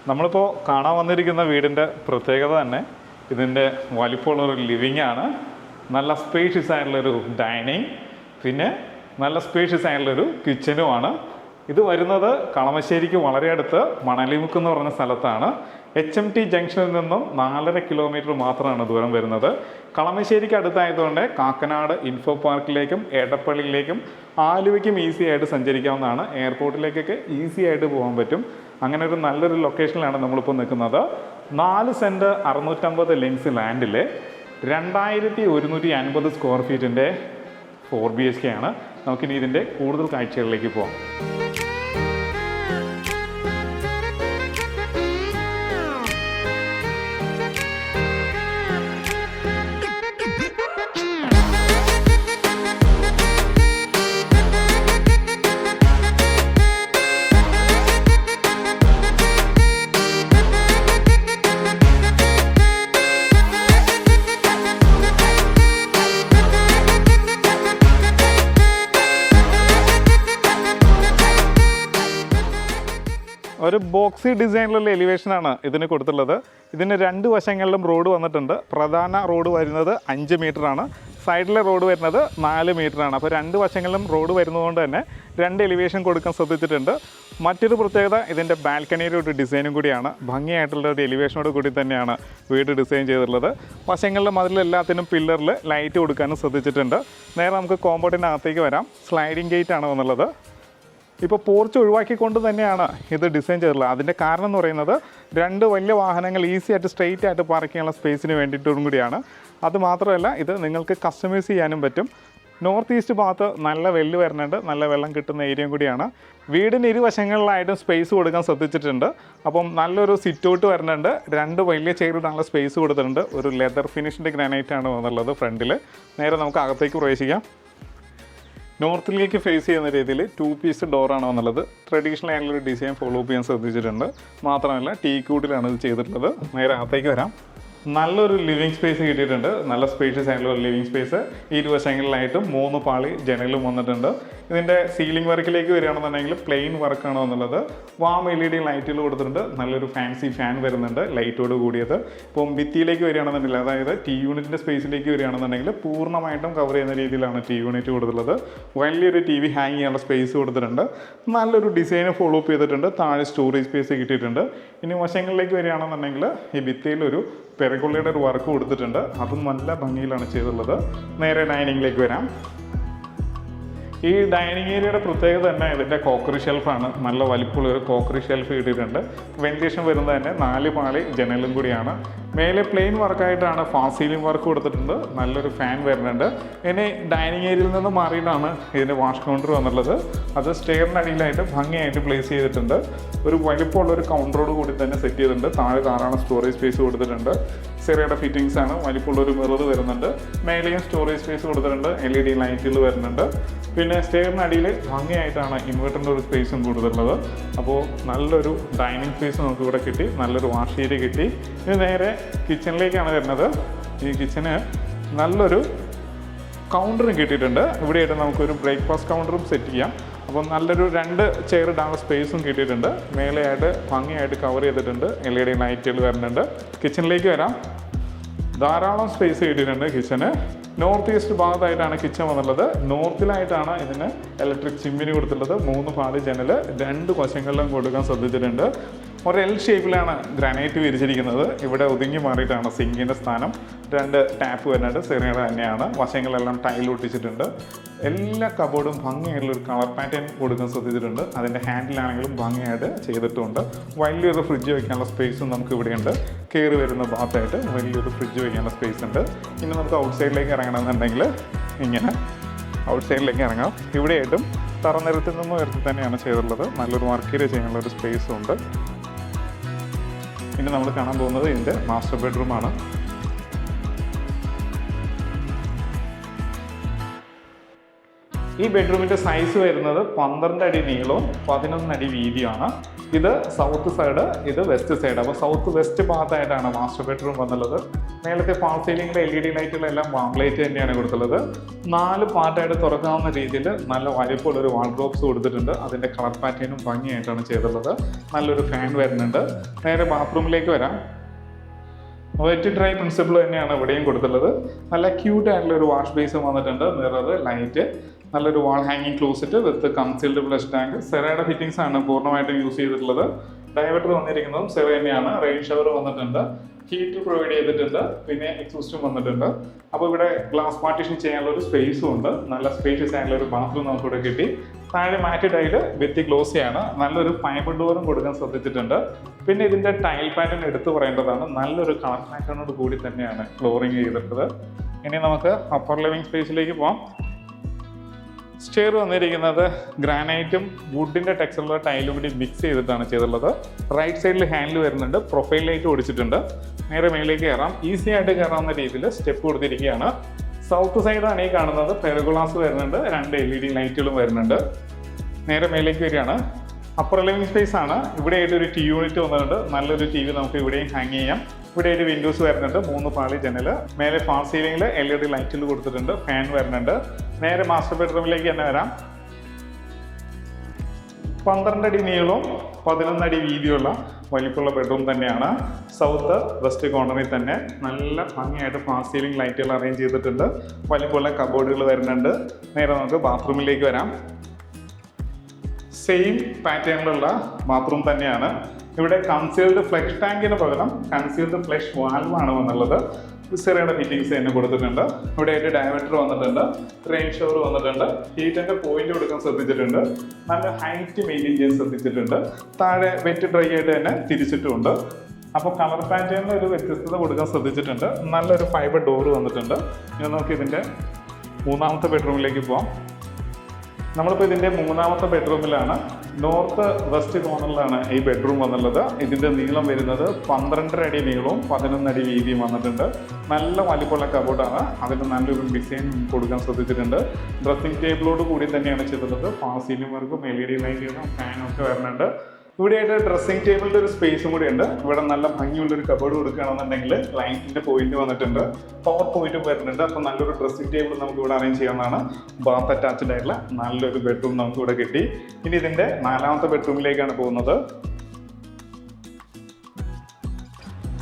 നമ്മളിപ്പോൾ കാണാൻ വന്നിരിക്കുന്ന വീടിൻ്റെ പ്രത്യേകത തന്നെ ഇതിൻ്റെ വലിപ്പമുള്ളൊരു ലിവിങ് ആണ്. നല്ല സ്പേഷ്യസ് ആയിട്ടുള്ളൊരു ഡൈനിങ്, പിന്നെ നല്ല സ്പേഷ്യസ് ആയിട്ടുള്ളൊരു കിച്ചനുമാണ്. ഇത് വരുന്നത് കളമശ്ശേരിക്ക് വളരെ അടുത്ത് മണലിമുക്ക് എന്ന് പറയുന്ന സ്ഥലത്താണ്. HMT ജംഗ്ഷനിൽ നിന്നും 4.5 കിലോമീറ്റർ മാത്രമാണ് ദൂരം വരുന്നത്. കളമശ്ശേരിക്ക് അടുത്തായതുകൊണ്ട് കാക്കനാട് ഇൻഫോ പാർക്കിലേക്കും എടപ്പള്ളിയിലേക്കും ആലുവയ്ക്കും ഈസി ആയിട്ട് സഞ്ചരിക്കാവുന്നതാണ്. എയർപോർട്ടിലേക്കൊക്കെ ഈസി ആയിട്ട് പോകാൻ പറ്റും. അങ്ങനെ ഒരു നല്ലൊരു ലൊക്കേഷനിലാണ് നമ്മളിപ്പോൾ നിൽക്കുന്നത്. 4 സെൻറ്റ് 650 ലെങ്സ് ലാൻഡിൽ 2150 സ്ക്വയർ ഫീറ്റിൻ്റെ 4 BHK ആണ്. നമുക്കിനി ഇതിൻ്റെ കൂടുതൽ കാഴ്ചകളിലേക്ക് പോകാം. ഒരു ബോക്സി ഡിസൈനിലുള്ള എലിവേഷനാണ് ഇതിന് കൊടുത്തുള്ളത്. ഇതിന് 2 വശങ്ങളിലും റോഡ് വന്നിട്ടുണ്ട്. പ്രധാന റോഡ് വരുന്നത് 5 മീറ്ററാണ്, സൈഡിലെ റോഡ് വരുന്നത് 4 മീറ്ററാണ്. അപ്പോൾ 2 വശങ്ങളിലും റോഡ് വരുന്നതുകൊണ്ട് തന്നെ 2 എലിവേഷൻ കൊടുക്കാൻ ശ്രദ്ധിച്ചിട്ടുണ്ട്. മറ്റൊരു പ്രത്യേകത ഇതിൻ്റെ ബാൽക്കണിയുടെ ഒരു ഡിസൈനും കൂടിയാണ്. ഭംഗിയായിട്ടുള്ള ഒരു എലിവേഷനോട് കൂടി തന്നെയാണ് വീട് ഡിസൈൻ ചെയ്തിട്ടുള്ളത്. വശങ്ങളിലും അതിലെല്ലാത്തിനും പില്ലറിൽ ലൈറ്റ് കൊടുക്കാനും ശ്രദ്ധിച്ചിട്ടുണ്ട്. നേരെ നമുക്ക് കോമ്പൗണ്ടിനകത്തേക്ക് വരാം. സ്ലൈഡിങ് ഗേറ്റ് ആണ് വന്നുള്ളത്. ഇപ്പോൾ പോർച്ച് ഒഴിവാക്കിക്കൊണ്ട് തന്നെയാണ് ഇത് ഡിസൈൻ ചെയ്തിട്ടുള്ളത്. അതിൻ്റെ കാരണം എന്ന് പറയുന്നത് 2 വലിയ വാഹനങ്ങൾ ഈസി ആയിട്ട് സ്ട്രെയിറ്റ് ആയിട്ട് പാർക്ക് ചെയ്യാനുള്ള സ്പേസിന് വേണ്ടിയിട്ടും കൂടിയാണ്. അതുമാത്രമല്ല ഇത് നിങ്ങൾക്ക് കസ്റ്റമൈസ് ചെയ്യാനും പറ്റും. നോർത്ത് ഈസ്റ്റ് ഭാഗത്ത് നല്ല വെല്ല് വരുന്നുണ്ട്, നല്ല വെള്ളം കിട്ടുന്ന ഏരിയയും കൂടിയാണ്. വീടിന് ഇരുവശങ്ങളിലായിട്ടും സ്പേസ് കൊടുക്കാൻ ശ്രദ്ധിച്ചിട്ടുണ്ട്. അപ്പം നല്ലൊരു സിറ്റ് ഔട്ട് വരുന്നുണ്ട്. 2 വലിയ ചെയറിടാനുള്ള സ്പേസ് കൊടുത്തിട്ടുണ്ട്. ഒരു ലെതർ ഫിനിഷിൻ്റെ ഗ്രാനൈറ്റ് ആണ് വന്നുള്ളത് ഫ്രണ്ടിൽ. നേരെ നമുക്ക് അകത്തേക്ക് പ്രവേശിക്കാം. നോർത്തിലേക്ക് ഫേസ് ചെയ്യുന്ന രീതിയിൽ 2 പീസ് ഡോറാണ് വന്നുള്ളത്. ട്രഡീഷണൽ ആയിട്ടുള്ളൊരു ഡിസൈൻ ഫോളോ ചെയ്യാൻ ശ്രദ്ധിച്ചിട്ടുണ്ട്. മാത്രമല്ല ടീക്കൂഡിലാണ് ഇത് ചെയ്തിട്ടുള്ളത്. നേരെ അകത്തേക്ക് വരാം. നല്ലൊരു ലിവിങ് സ്പേസ് കിട്ടിയിട്ടുണ്ട്. നല്ല സ്പേഷ്യസ് ആയിട്ടുള്ള ലിവിങ് സ്പേസ്. ഇരുവശങ്ങളിലായിട്ടും 3 പാളി ജനലും വന്നിട്ടുണ്ട്. ഇതിൻ്റെ സീലിംഗ് വർക്കിലേക്ക് വരികയാണെന്നുണ്ടെങ്കിൽ പ്ലെയിൻ വർക്കാണ് വന്നുള്ളത്. വാം LED ലൈറ്റുകൾ കൊടുത്തിട്ടുണ്ട്. നല്ലൊരു ഫാൻസി ഫാൻ വരുന്നുണ്ട് ലൈറ്റോട് കൂടിയത്. ഇപ്പം ഭിത്തിയിലേക്ക് വരികയാണെന്നുണ്ടെങ്കിൽ, അതായത് ടി യൂണിറ്റിൻ്റെ സ്പേസിലേക്ക് വരികയാണെന്നുണ്ടെങ്കിൽ പൂർണ്ണമായിട്ടും കവർ ചെയ്യുന്ന രീതിയിലാണ് ടി യൂണിറ്റ് കൊടുത്തിട്ടുള്ളത്. വലിയൊരു TV ഹാങ് ചെയ്യാനുള്ള സ്പേസ് കൊടുത്തിട്ടുണ്ട്. നല്ലൊരു ഡിസൈന് ഫോളോ അപ്പ് ചെയ്തിട്ടുണ്ട്. താഴെ സ്റ്റോറേജ് സ്പേസ് കിട്ടിയിട്ടുണ്ട്. ഇനി വശങ്ങളിലേക്ക് വരികയാണെന്നുണ്ടെങ്കിൽ ഈ ഭിത്തിയിലൊരു പെരക്കൊള്ളിയുടെ ഒരു വർക്ക് കൊടുത്തിട്ടുണ്ട്. അതും നല്ല ഭംഗിയിലാണ് ചെയ്തിട്ടുള്ളത്. നേരെ ഡൈനിങ്ങിലേക്ക് വരാം. ഈ ഡൈനിങ് ഏരിയയുടെ പ്രത്യേകത തന്നെ ഇതിൻ്റെ കോക്കറി ഷെൽഫാണ്. നല്ല വലിപ്പമുള്ള ഒരു കോക്കറി ഷെൽഫ് കിട്ടിയിട്ടുണ്ട്. വെന്റിലേഷൻ വരുന്നത് തന്നെ 4 പാളി ജനലും കൂടിയാണ്. മേലെ പ്ലെയിൻ വർക്കായിട്ടാണ് ഫാസ്റ്റ് സീലിംഗ് വർക്ക് കൊടുത്തിട്ടുണ്ട്. നല്ലൊരു ഫാൻ വരുന്നുണ്ട്. ഇനി ഡൈനിങ് ഏരിയയിൽ നിന്ന് മാറിയിട്ടാണ് ഇതിൻ്റെ വാഷ് കൗണ്ടർ വന്നുള്ളത്. അത് സ്റ്റെയറിന് അടിയിലായിട്ട് ഭംഗിയായിട്ട് പ്ലേസ് ചെയ്തിട്ടുണ്ട്. ഒരു വലിപ്പമുള്ള ഒരു കൗണ്ടറോട് കൂടി തന്നെ സെറ്റ് ചെയ്തിട്ടുണ്ട്. താഴെ ധാരാളം സ്റ്റോറേജ് സ്പേസ് കൊടുത്തിട്ടുണ്ട്. ചെറിയുടെ ഫിറ്റിങ്സ് ആണ്. വലിപ്പമുള്ളൊരു മിറർ വരുന്നുണ്ട്. മേലെയും സ്റ്റോറേജ് സ്പേസ് കൊടുത്തിട്ടുണ്ട്. LED ലൈറ്റുകൾ വരുന്നുണ്ട്. പിന്നെ സ്റ്റെയറിന് അടിയിൽ ഭംഗിയായിട്ടാണ് ഇൻവെർട്ടറിൻ്റെ ഒരു സ്പേസും കൊടുത്തിട്ടുള്ളത്. അപ്പോൾ നല്ലൊരു ഡൈനിങ് സ്പേസ് നമുക്ക് ഇവിടെ കിട്ടി. നല്ലൊരു വാഷ് ഏരിയ കിട്ടി. ഇനി നേരെ കിച്ചണിലേക്കാണ് വരുന്നത്. ഈ കിച്ചന് നല്ലൊരു കൗണ്ടറും കിട്ടിയിട്ടുണ്ട്. ഇവിടെയായിട്ട് നമുക്കൊരു ബ്രേക്ക്ഫാസ്റ്റ് കൗണ്ടറും സെറ്റ് ചെയ്യാം. അപ്പം നല്ലൊരു 2 ചെയർ ഇടാനുള്ള സ്പേസും കിട്ടിയിട്ടുണ്ട്. മേലെയായിട്ട് ഭംഗിയായിട്ട് കവർ ചെയ്തിട്ടുണ്ട്. LED ലൈറ്റുകൾ വരുന്നുണ്ട്. കിച്ചണിലേക്ക് വരാം. ധാരാളം സ്പേസ് കിട്ടിയിട്ടുണ്ട് കിച്ചന്. നോർത്ത് ഈസ്റ്റ് ഭാഗത്തായിട്ടാണ് കിച്ചൺ വന്നുള്ളത്. നോർത്തിലായിട്ടാണ് ഇതിന് ഇലക്ട്രിക് ചിമ്മിനി കൊടുത്തിട്ടുള്ളത്. 3 പാളി ജനൽ 2 വശങ്ങളിലും കൊടുക്കാൻ ശ്രദ്ധിച്ചിട്ടുണ്ട്. ഒരു L ഷേപ്പിലാണ് ഗ്രാനൈറ്റ് വിരിച്ചിരിക്കുന്നത്. ഇവിടെ ഒതുങ്ങി മാറിയിട്ടാണ് സിങ്കിൻ്റെ സ്ഥാനം. 2 ടാപ്പ് വരുന്നുണ്ട്. സെറിയുടെ തന്നെയാണ്. വശങ്ങളെല്ലാം ടൈൽ ഒട്ടിച്ചിട്ടുണ്ട്. എല്ലാ കബോർഡും ഭംഗിയായിട്ടുള്ളൊരു കളർ പാറ്റേൺ കൊടുക്കാൻ ശ്രദ്ധിച്ചിട്ടുണ്ട്. അതിൻ്റെ ഹാൻഡിലാണെങ്കിലും ഭംഗിയായിട്ട് ചെയ്തിട്ടുണ്ട്. വലിയൊരു ഫ്രിഡ്ജ് വയ്ക്കാനുള്ള സ്പേസും നമുക്ക് ഇവിടെയുണ്ട്. കയറി വരുന്ന ഭാഗത്തായിട്ട് വലിയൊരു ഫ്രിഡ്ജ് വയ്ക്കാനുള്ള സ്പേസ് ഉണ്ട്. ഇനി നമുക്ക് ഔട്ട് സൈഡിലേക്ക് ഇറങ്ങണമെന്നുണ്ടെങ്കിൽ ഇങ്ങനെ ഔട്ട് സൈഡിലേക്ക് ഇറങ്ങാം. ഇവിടെയായിട്ടും തറനിരത്തിൽ നിന്നും ഉയർത്തി തന്നെയാണ് ചെയ്തിട്ടുള്ളത്. നല്ലൊരു വർക്ക് ഏരിയ ചെയ്യാനുള്ള ഒരു സ്പേസും ഉണ്ട്. ഇനി നമ്മൾ കാണാൻ പോകുന്നത് ഇതിൻ്റെ മാസ്റ്റർ ബെഡ്റൂമാണ്. ഈ ബെഡ്റൂമിൻ്റെ സൈസ് വരുന്നത് 12 അടി നീളവും 11 അടി വീതിയാണ്. ഇത് സൗത്ത് സൈഡ്, ഇത് വെസ്റ്റ് സൈഡ്. അപ്പോൾ സൗത്ത് വെസ്റ്റ് ഭാഗത്തായിട്ടാണ് മാസ്റ്റർ ബെഡ്റൂം വന്നുള്ളത്. മേലത്തെ ഫാൾ സീലിംഗിലെ LED ലൈറ്റുകളെല്ലാം വാം ലൈറ്റ് തന്നെയാണ് കൊടുത്തുള്ളത്. 4 പാർട്ടായിട്ട് തുറക്കാവുന്ന രീതിയിൽ നല്ല വലിപ്പമുള്ളൊരു വാൾഡ്രോബ്സ് കൊടുത്തിട്ടുണ്ട്. അതിൻ്റെ കളർ പാറ്റേണും ഭംഗിയായിട്ടാണ് ചെയ്തിട്ടുള്ളത്. നല്ലൊരു ഫാൻ വരുന്നുണ്ട്. നേരെ ബാത്റൂമിലേക്ക് വരാം. വെറ്റ് ഡ്രൈ പ്രിൻസിപ്പിൾ തന്നെയാണ് ഇവിടെയും കൊടുത്തിട്ടുള്ളത്. നല്ല ക്യൂട്ട് ആയിട്ടുള്ള ഒരു വാഷ് ബേസും വന്നിട്ടുണ്ട്. മിറർ, ലൈറ്റ്, നല്ലൊരു വാൾ ഹാങ്ങിങ് ക്ലോസറ്റ് വിത്ത് കൺസീൽഡ് ഫ്ലഷ് ടാങ്ക്. സെറയുടെ ഫിറ്റിംഗ്സ് ആണ് പൂർണ്ണമായിട്ടും യൂസ് ചെയ്തിട്ടുള്ളത്. ഡൈവേർട്ടർ വന്നിരിക്കുന്നതും സെറ തന്നെയാണ്. റെയിൻ ഷവർ വന്നിട്ടുണ്ട്. ഹീറ്റർ പ്രൊവൈഡ് ചെയ്തിട്ടുണ്ട്. പിന്നെ എക്സോസ്റ്റും വന്നിട്ടുണ്ട്. അപ്പോൾ ഇവിടെ ഗ്ലാസ് പാർട്ടീഷൻ ചെയ്യാനുള്ള ഒരു സ്പേസും ഉണ്ട്. നല്ല സ്പേഷ്യസ് ആയിട്ടുള്ള ഒരു ബാത്റൂം നമുക്കിവിടെ കിട്ടി. താഴെ മാറ്റ് ടൈല് ഭിത്തി ഗ്ലോസിയാണ്. നല്ലൊരു ഫൈബർ ഡോറും കൊടുക്കാൻ ശ്രദ്ധിച്ചിട്ടുണ്ട്. പിന്നെ ഇതിൻ്റെ ടൈൽ പാറ്റേൺ എടുത്തു പറയേണ്ടതാണ്. നല്ലൊരു കളർ പാറ്റേണോട് കൂടി തന്നെയാണ് ഫ്ലോറിങ് ചെയ്തിട്ടുള്ളത്. ഇനി നമുക്ക് അപ്പർ ലിവിംഗ് സ്പേസിലേക്ക് പോകാം. സ്റ്റെയർ വന്നിരിക്കുന്നത് ഗ്രാനൈറ്റും വുഡിൻ്റെ ടെക്സ്ചറുള്ള ടൈലും കൂടി മിക്സ് ചെയ്തിട്ടാണ് ചെയ്തിട്ടുള്ളത്. റൈറ്റ് സൈഡിൽ ഹാൻഡിൽ വരുന്നുണ്ട്. പ്രൊഫൈൽ ലൈറ്റ് ഓടിച്ചിട്ടുണ്ട്. നേരെ മേലേക്ക് കയറാം. ഈസി ആയിട്ട് കയറാവുന്ന രീതിയിൽ സ്റ്റെപ്പ് കൊടുത്തിരിക്കുകയാണ്. സൗത്ത് സൈഡാണ് ഈ കാണുന്നത്. പെർഗോളാസ് വരുന്നുണ്ട്. 2 LED ലൈറ്റുകളും വരുന്നുണ്ട്. നേരെ മേലേക്ക് വരികയാണ്. അപ്പർ ലിവിംഗ് സ്പേസ് ആണ്. ഇവിടെ ആയിട്ട് ഒരു TV യൂണിറ്റ് വന്നിട്ടുണ്ട്. നല്ലൊരു TV നമുക്ക് ഇവിടെയും ഹാങ് ചെയ്യാം. ഇവിടെ ഒരു വിൻഡോസ് വരുന്നുണ്ട്. 3 പാളി ജനൽ. മേലെ ഫാൾ സീലിംഗിൽ LED ലൈറ്റുകൾ കൊടുത്തിട്ടുണ്ട്. ഫാൻ വരുന്നുണ്ട്. നേരെ മാസ്റ്റർ ബെഡ്റൂമിലേക്ക് തന്നെ വരാം. 12 അടി നീളവും 11 അടി വീതിയുള്ള വലിപ്പമുള്ള ബെഡ്റൂം തന്നെയാണ്. സൗത്ത് വെസ്റ്റ് കോർണറിൽ തന്നെ നല്ല ഭംഗിയായിട്ട് ഫാൾ സീലിംഗ് ലൈറ്റുകൾ അറേഞ്ച് ചെയ്തിട്ടുണ്ട്. വലിപ്പമുള്ള കബോർഡുകൾ വരുന്നുണ്ട്. നേരെ നമുക്ക് ബാത്റൂമിലേക്ക് വരാം. സെയിം പാറ്റേണിലുള്ള ബാത്റൂം തന്നെയാണ്. ഇവിടെ കൺസീൽഡ് ഫ്ലഷ് ടാങ്കിന് പകരം കൺസീൽഡ് ഫ്ലഷ് വാൽവാണ് വന്നുള്ളത്. സെറയുടെ ഫിറ്റിംഗ്സ് തന്നെ കൊടുത്തിട്ടുണ്ട്. ഇവിടെ ആയിട്ട് ഡയവേർട്ടർ വന്നിട്ടുണ്ട്. റെയിൻ ഷവർ വന്നിട്ടുണ്ട്. ഹീറ്റിൻ്റെ പോയിന്റ് കൊടുക്കാൻ ശ്രദ്ധിച്ചിട്ടുണ്ട്. നല്ല ഹൈറ്റ് മെയിൻറ്റെയിൻ ചെയ്യാൻ ശ്രദ്ധിച്ചിട്ടുണ്ട്. താഴെ വെറ്റ് ഡ്രൈ ആയിട്ട് തന്നെ തിരിച്ചിട്ടുമുണ്ട്. അപ്പോൾ കളർ പാറ്റേണിൽ ഒരു വ്യത്യസ്തത കൊടുക്കാൻ ശ്രദ്ധിച്ചിട്ടുണ്ട്. നല്ലൊരു ഫൈബർ ഡോർ വന്നിട്ടുണ്ട്. ഇനി നമുക്ക് ഇതിൻ്റെ 3ാമത്തെ ബെഡ്റൂമിലേക്ക് പോകാം. നമ്മളിപ്പോൾ ഇതിൻ്റെ 3ാമത്തെ ബെഡ്റൂമിലാണ്. നോർത്ത് വെസ്റ്റ് കോർണറിലാണ് ഈ ബെഡ്റൂം വന്നുള്ളത്. ഇതിൻ്റെ നീളം വരുന്നത് 12 അടി നീളവും 11 അടി വീതിയും വന്നിട്ടുണ്ട്. നല്ല വലിപ്പമുള്ള കബോർഡാണ്. അതിന് നല്ലൊരു ഡിസൈൻ കൊടുക്കാൻ ശ്രദ്ധിച്ചിട്ടുണ്ട്. ഡ്രസ്സിംഗ് ടേബിളോട് കൂടി തന്നെയാണ് ചെയ്തിട്ടുള്ളത്. ഫാൾ സീലിംഗ് വർക്കും LED ലൈറ്റുകളും ഫാനും ഒക്കെ വരുന്നുണ്ട്. ഇവിടെയായിട്ട് ഡ്രസ്സിംഗ് ടേബിളിൻ്റെ ഒരു സ്പേസും കൂടി ഉണ്ട്. ഇവിടെ നല്ല ഭംഗിയുള്ളൊരു കബോർഡ് കൊടുക്കുകയാണെന്നുണ്ടെങ്കിൽ ലൈറ്റിൻ്റെ പോയിന്റ് വന്നിട്ടുണ്ട്. പവർ പോയിന്റും വരുന്നുണ്ട്. അപ്പോൾ നല്ലൊരു ഡ്രസ്സിംഗ് ടേബിൾ നമുക്ക് ഇവിടെ അറേഞ്ച് ചെയ്യാവുന്നതാണ്. ബാത്ത് അറ്റാച്ച്ഡ് ആയിട്ടുള്ള നല്ലൊരു ബെഡ്റൂം നമുക്ക് ഇവിടെ കിട്ടി. ഇനി ഇതിൻ്റെ 4ാമത്തെ ബെഡ്റൂമിലേക്കാണ് പോകുന്നത്.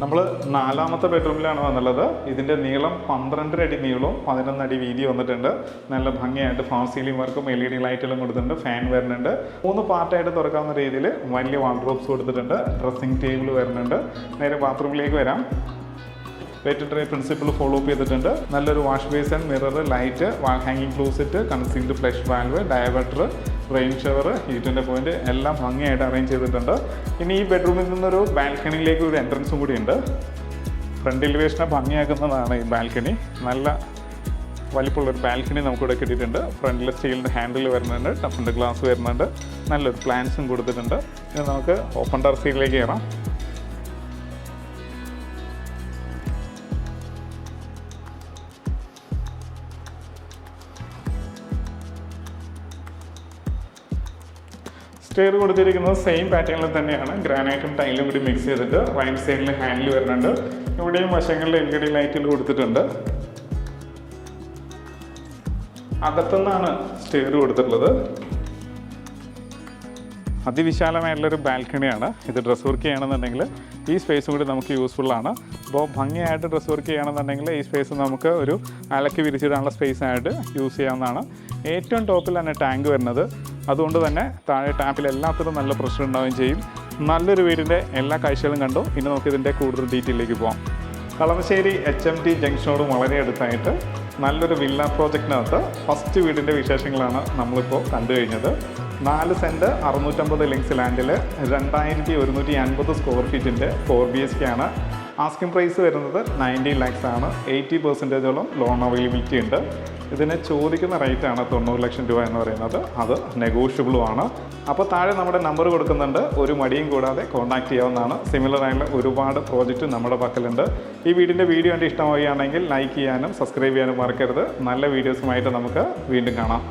നമ്മൾ 4ാമത്തെ ബെഡ്റൂമിലാണ് വന്നുള്ളത്. ഇതിൻ്റെ നീളം 12 അടി നീളവും 11 അടി വീതി വന്നിട്ടുണ്ട്. നല്ല ഭംഗിയായിട്ട് ഫാൾ സീലിംഗ് വർക്കും LED ലൈറ്റുകളും കൊടുത്തിട്ടുണ്ട്. ഫാൻ വരുന്നുണ്ട്. 3 പാർട്ടായിട്ട് തുറക്കാവുന്ന രീതിയിൽ വലിയ വാൾഡ്രോബ്സ് കൊടുത്തിട്ടുണ്ട്. ഡ്രസ്സിംഗ് ടേബിൾ വരുന്നുണ്ട്. നേരെ ബാത്റൂമിലേക്ക് വരാം. Wet dry principle follow up ചെയ്തിട്ടുണ്ട്. നല്ലൊരു wash basin, mirror, light, wall ഹാങ്ങിങ് closet, concealed flush valve, diverter, rain shower, ഹീറ്റിൻ്റെ പോയിന്റ് എല്ലാം ഭംഗിയായിട്ട് അറേഞ്ച് ചെയ്തിട്ടുണ്ട്. ഇനി ഈ ബെഡ്റൂമിൽ നിന്നൊരു ബാൽക്കണിയിലേക്ക് ഒരു എൻട്രൻസും കൂടി ഉണ്ട്. ഫ്രണ്ട് എലിവേഷനെ ഭംഗിയാക്കുന്നതാണ് ഈ ബാൽക്കണി. നല്ല വലിപ്പമുള്ളൊരു ബാൽക്കണി നമുക്കിവിടെ കിട്ടിയിട്ടുണ്ട്. ഫ്രണ്ടിൽ സ്റ്റീലിൻ്റെ ഹാൻഡിൽ വരുന്നുണ്ട്. ടഫിൻ്റെ ഗ്ലാസ് വരുന്നുണ്ട്. നല്ലൊരു പ്ലാന്റ്സും കൊടുത്തിട്ടുണ്ട്. ഇനി നമുക്ക് ഓപ്പൺ ടെറസിലേക്ക് കയറാം. സ്റ്റെയർ കൊടുത്തിരിക്കുന്നത് സെയിം പാറ്റേണിൽ തന്നെയാണ്. ഗ്രാനൈറ്റും ടൈലും കൂടി മിക്സ് ചെയ്തിട്ട് റൈറ്റ് സൈഡിൽ ഹാൻഡിൽ വരുന്നുണ്ട്. ഇവിടെയും വശങ്ങളിൽ LED ലൈറ്റുകൾ കൊടുത്തിട്ടുണ്ട്. അകത്തുനിന്നാണ് സ്റ്റെയർ കൊടുത്തിട്ടുള്ളത്. അതിവിശാലമായിട്ടുള്ളൊരു ബാൽക്കണിയാണ്. ഇത് ഡ്രസ് വർക്ക് ചെയ്യുകയാണെന്നുണ്ടെങ്കിൽ ഈ സ്പേസ് കൂടി നമുക്ക് യൂസ്ഫുള്ളാണ്. അപ്പോൾ ഭംഗിയായിട്ട് ഡ്രസ് വർക്ക് ചെയ്യുകയാണെന്നുണ്ടെങ്കിൽ ഈ സ്പേസ് നമുക്ക് ഒരു അലക്കി വിരിച്ചിടാനുള്ള സ്പേസ് ആയിട്ട് യൂസ് ചെയ്യാവുന്നതാണ്. ഏറ്റവും ടോപ്പിൽ തന്നെ ടാങ്ക് വരുന്നത്. അതുകൊണ്ട് തന്നെ താഴെ ടാപ്പിൽ എല്ലാത്തിലും നല്ല പ്രഷർ ഉണ്ടാവുകയും ചെയ്യും. നല്ലൊരു വീടിൻ്റെ എല്ലാ കാഴ്ചകളും കണ്ടു. ഇനി നമുക്കിതിൻ്റെ കൂടുതൽ ഡീറ്റെയിലേക്ക് പോകാം. കളമശ്ശേരി HMT ജംഗ്ഷനോട് വളരെ അടുത്തായിട്ട് നല്ലൊരു വില്ല പ്രോജക്റ്റിനകത്ത് ഫസ്റ്റ് വീടിൻ്റെ വിശേഷങ്ങളാണ് നമ്മളിപ്പോൾ കണ്ടു കഴിഞ്ഞത്. 4 സെൻറ്റ് 650 ലിങ്സ് ലാൻഡിൽ 2150 സ്ക്വയർ ഫീറ്റിൻ്റെ 4 BHK ആണ്. ആസ്കിംഗ് പ്രൈസ് വരുന്നത് 90 lakhs ആണ്. 80% ലോൺ അവൈലബിലിറ്റി ഉണ്ട്. ഇതിന് ചോദിക്കുന്ന റേറ്റാണ് 90 ലക്ഷം രൂപ എന്ന് പറയുന്നത്. അത് നെഗോഷ്യബിളും ആണ്. അപ്പോൾ താഴെ നമ്മുടെ നമ്പർ കൊടുക്കുന്നുണ്ട്. ഒരു മടിയും കൂടാതെ കോൺടാക്ട് ചെയ്യാവുന്നതാണ്. സിമിലർ ആയിട്ടുള്ള ഒരുപാട് പ്രോജക്റ്റ് നമ്മുടെ പക്കലുണ്ട്. ഈ വീഡിയോ ഇഷ്ടമാവുകയാണെങ്കിൽ ലൈക്ക് ചെയ്യാനും സബ്സ്ക്രൈബ് ചെയ്യാനും മറക്കരുത്. നല്ല വീഡിയോസുമായിട്ട് നമുക്ക് വീണ്ടും കാണാം.